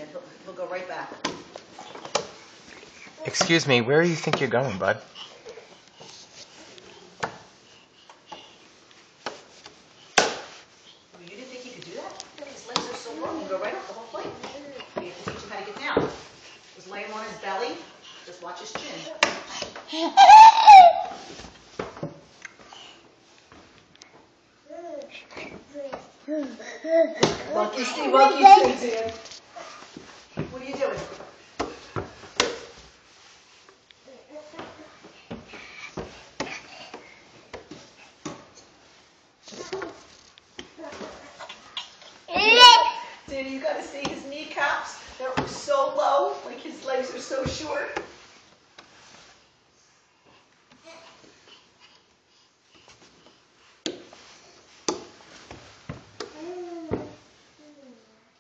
stand. He'll go right back. Excuse me, where do you think you're going, bud? You didn't think he could do that? His legs are so long, he can go right up the whole flight. We have to teach him how to get down. Just lay him on his belly. Just watch his chin. Monkey see, monkey see, Dan. What are you doing? Danny, you gotta see his kneecaps. They're so low, like his legs are so short.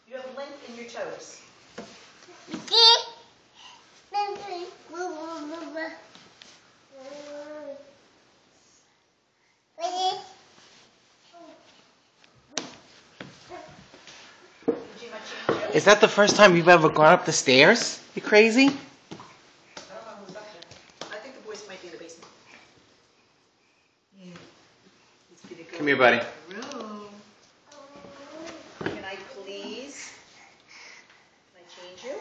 You have length in your toes. Is that the first time you've ever gone up the stairs? You crazy? I don't know who's up there. I think the boys might be in the basement. Come here, buddy. Room. Can I please? Can I change you?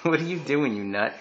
What are you doing, you nut?